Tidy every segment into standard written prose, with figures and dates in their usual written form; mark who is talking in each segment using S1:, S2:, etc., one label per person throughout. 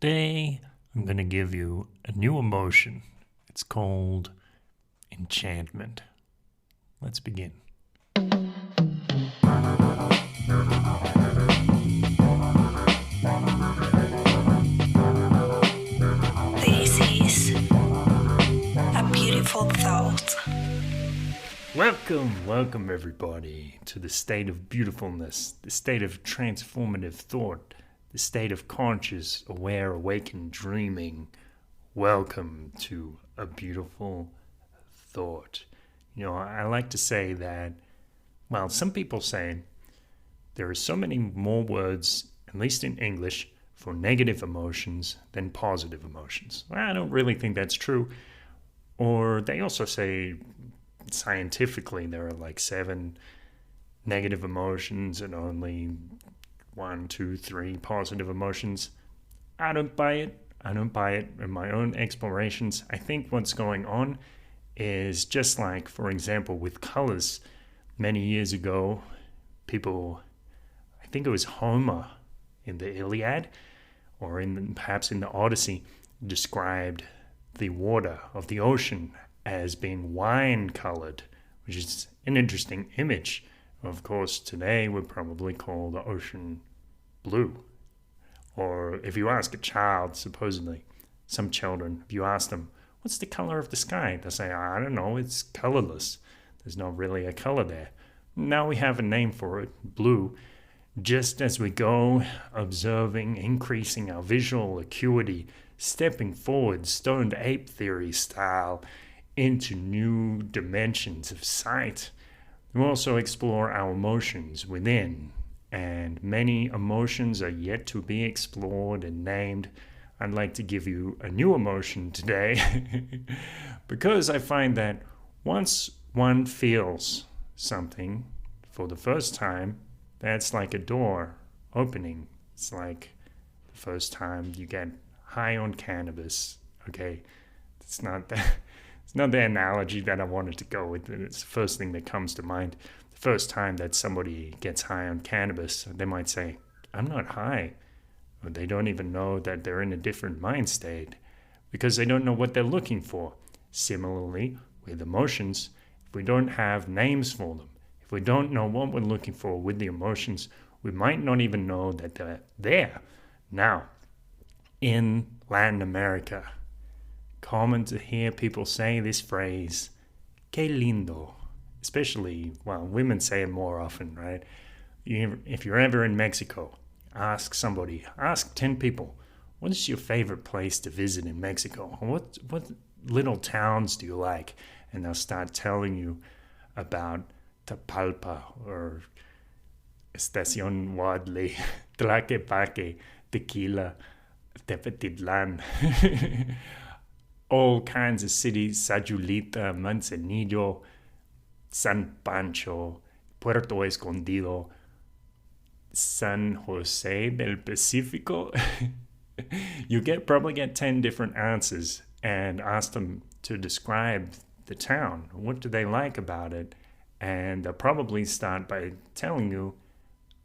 S1: Today, I'm going to give you a new emotion. It's called enchantment. Let's begin.
S2: This is a beautiful thought.
S1: Welcome everybody to the state of beautifulness, the state of transformative thought, the state of conscious, aware, awakened dreaming. Welcome to a beautiful thought. You know, I like to say that, well, some people say there are so many more words, at least in English, for negative emotions than positive emotions. Well, I don't really think that's true. Or they also say scientifically there are like 7 negative emotions and only 1, 2, 3 positive emotions. I don't buy it. In my own explorations, I think what's going on is just like, for example, with colors. Many years ago, people, I think it was Homer in the Iliad, or perhaps in the Odyssey, described the water of the ocean as being wine-colored, which is an interesting image. Of course, today we'd probably call the ocean blue. Or if you ask a child, supposedly, some children, if you ask them, what's the color of the sky? They'll say, I don't know, it's colorless. There's not really a color there. Now we have a name for it, blue. Just as we go observing, increasing our visual acuity, stepping forward, stoned ape theory style, into new dimensions of sight. We also explore our emotions within, and many emotions are yet to be explored and named. I'd like to give you a new emotion today because I find that once one feels something for the first time, that's like a door opening. It's like the first time you get high on cannabis. Okay, it's not the analogy that I wanted to go with. It's the first thing that comes to mind. The first time that somebody gets high on cannabis, they might say, I'm not high. Or they don't even know that they're in a different mind state because they don't know what they're looking for. Similarly, with emotions, if we don't have names for them, if we don't know what we're looking for with the emotions, we might not even know that they're there. Now, in Latin America, common to hear people say this phrase, que lindo. Especially, well, women say it more often, right? If you're ever in Mexico, ask 10 people, what is your favorite place to visit in Mexico? What little towns do you like? And they'll start telling you about Tapalpa or Estación Wadley, Tlaquepaque, Tequila, Tepetitlan. All kinds of cities, Sayulita, Manzanillo, San Pancho, Puerto Escondido, San Jose del Pacifico. You probably get 10 different answers and ask them to describe the town. What do they like about it? And they'll probably start by telling you,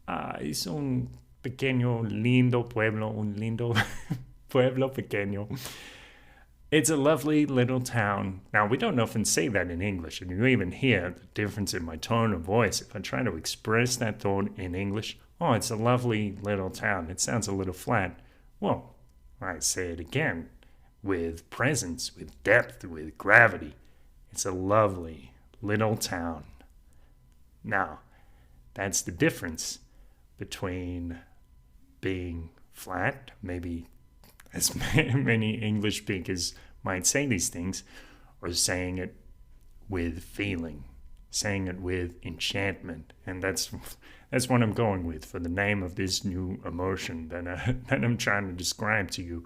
S1: es un pequeño lindo pueblo, un lindo pueblo pequeño. It's a lovely little town. Now, we don't often say that in English, and you even hear the difference in my tone of voice. If I try to express that thought in English, oh, it's a lovely little town. It sounds a little flat. Well, I say it again with presence, with depth, with gravity. It's a lovely little town. Now, that's the difference between being flat, maybe as many English speakers might say these things, or saying it with feeling, saying it with enchantment. And that's what I'm going with for the name of this new emotion that I'm trying to describe to you.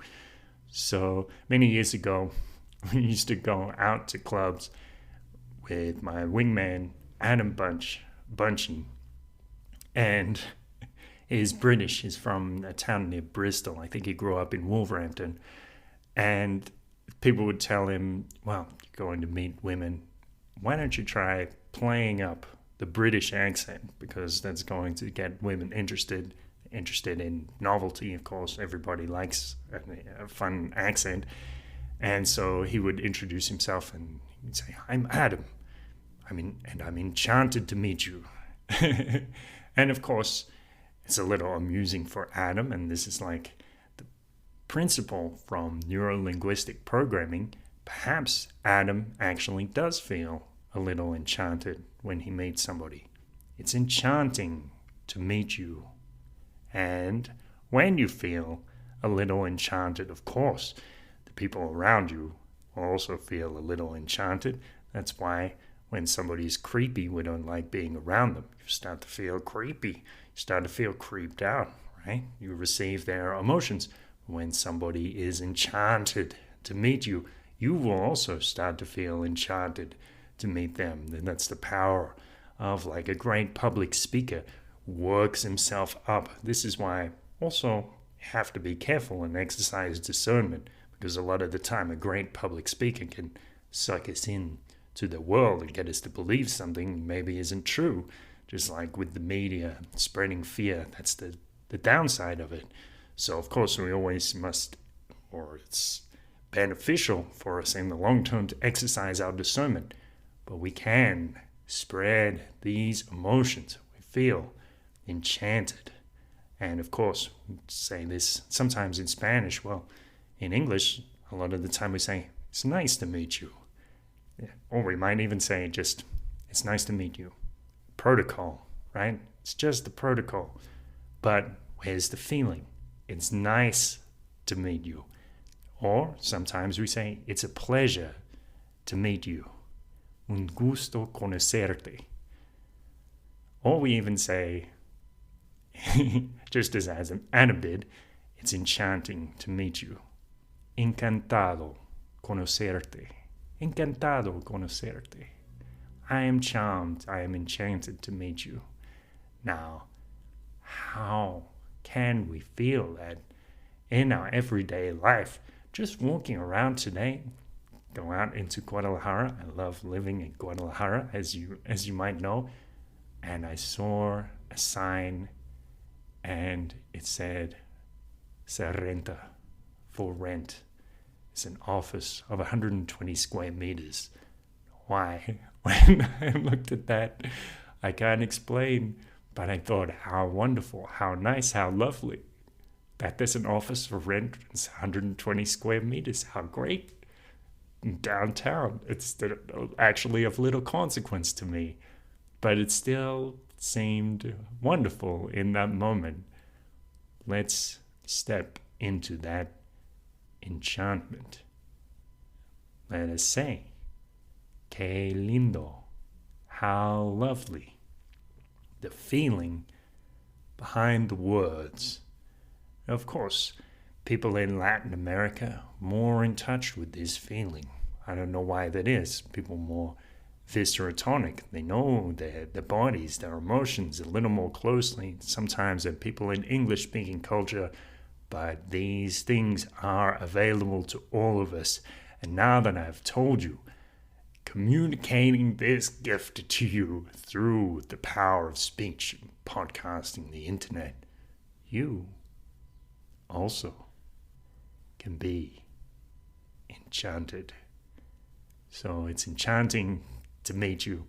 S1: So many years ago, we used to go out to clubs with my wingman, Adam Bunchy, and he's British. He's from a town near Bristol. I think he grew up in Wolverhampton. And people would tell him, well, you're going to meet women. Why don't you try playing up the British accent? Because that's going to get women interested. interested in novelty. Of course, everybody likes a fun accent. And so he would introduce himself and he'd say, I'm Adam. I'm enchanted to meet you. And of course, it's a little amusing for Adam, and this is like the principle from neuro-linguistic programming. Perhaps Adam actually does feel a little enchanted when he meets somebody. It's enchanting to meet you. And when you feel a little enchanted, of course, the people around you will also feel a little enchanted. That's why when somebody's creepy, we don't like being around them. You start to feel creepy. You start to feel creeped out, right? You receive their emotions. When somebody is enchanted to meet you, you will also start to feel enchanted to meet them. And that's the power of like a great public speaker works himself up. This is why also you have to be careful and exercise discernment, because a lot of the time a great public speaker can suck us in to the world and get us to believe something maybe isn't true. Just like with the media spreading fear, that's the downside of it. So of course we always must, or it's beneficial for us in the long term to exercise our discernment. But we can spread these emotions. We feel enchanted. And of course, we say this sometimes in Spanish. Well, in English, a lot of the time we say, it's nice to meet you. Yeah. Or we might even say just, it's nice to meet you. Protocol, right? It's just the protocol. But where's the feeling? It's nice to meet you. Or sometimes we say, it's a pleasure to meet you. Un gusto conocerte. Or we even say, just as an added, it's enchanting to meet you. Encantado conocerte. Encantado conocerte. I am charmed, I am enchanted to meet you. Now, how can we feel that in our everyday life? Just walking around today, go out into Guadalajara. I love living in Guadalajara, as you might know. And I saw a sign and it said, Se renta, for rent. It's an office of 120 square meters. Why? When I looked at that, I can't explain, but I thought how wonderful, how nice, how lovely. That there's an office for rent. It's 120 square meters. How great. Downtown. It's actually of little consequence to me, but it still seemed wonderful in that moment. Let's step into that enchantment. Let us say, que lindo, how lovely. The feeling behind the words. Of course, people in Latin America more in touch with this feeling. I don't know why that is. People more viscerotonic. They know their bodies, their emotions a little more closely sometimes than people in English-speaking culture. But these things are available to all of us. And now that I've told you, communicating this gift to you through the power of speech, podcasting, the internet, you also can be enchanted. So it's enchanting to meet you.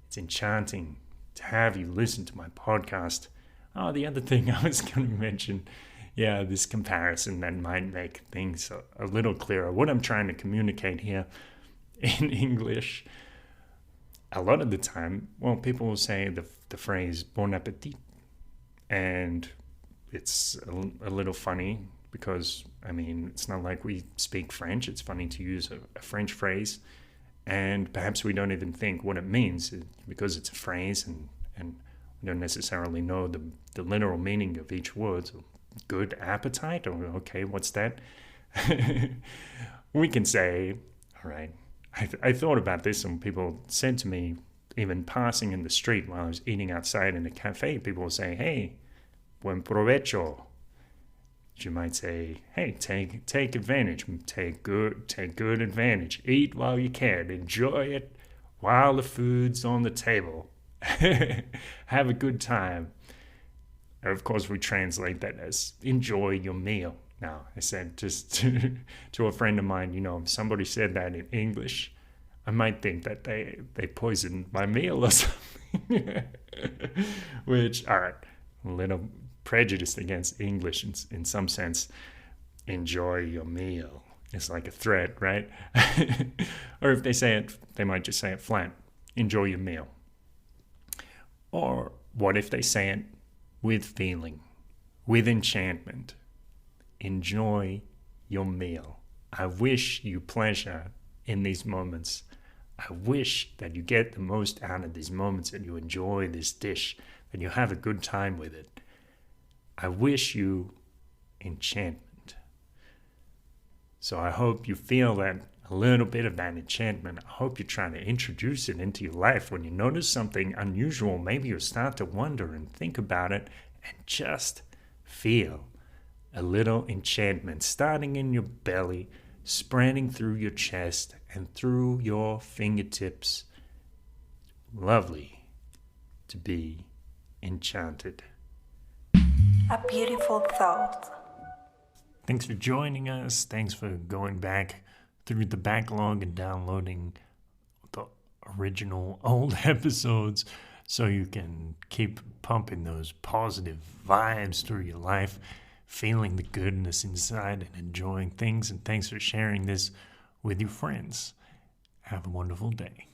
S1: It's enchanting to have you listen to my podcast. Oh, the other thing I was going to mention, this comparison that might make things a little clearer. What I'm trying to communicate here in English, a lot of the time, people will say the phrase bon appetit. And it's a little funny because, it's not like we speak French. It's funny to use a French phrase. And perhaps we don't even think what it means because it's a phrase and we don't necessarily know the literal meaning of each word. So, good appetite? Or, okay, what's that? We can say, all right, I thought about this and people said to me, even passing in the street while I was eating outside in a cafe, people will say, hey, buen provecho. You might say, hey, take advantage, take good advantage. Eat while you can, enjoy it while the food's on the table. Have a good time. Of course, we translate that as enjoy your meal. Now, I said just to a friend of mine, if somebody said that in English, I might think that they poisoned my meal or something. Which, all right, a little prejudiced against English in some sense. Enjoy your meal. It's like a threat, right? Or if they say it, they might just say it flat. Enjoy your meal. Or what if they say it with feeling, with enchantment? Enjoy your meal. I wish you pleasure in these moments. I wish that you get the most out of these moments, and you enjoy this dish, that you have a good time with it. I wish you enchantment. So I hope you feel that a little bit of that enchantment. I hope you're trying to introduce it into your life. When you notice something unusual, maybe you'll start to wonder and think about it and just feel a little enchantment starting in your belly, spreading through your chest and through your fingertips. Lovely to be enchanted.
S2: A beautiful thought.
S1: Thanks for joining us. Thanks for going back through the backlog and downloading the original old episodes so you can keep pumping those positive vibes through your life, feeling the goodness inside and enjoying things. And thanks for sharing this with your friends. Have a wonderful day.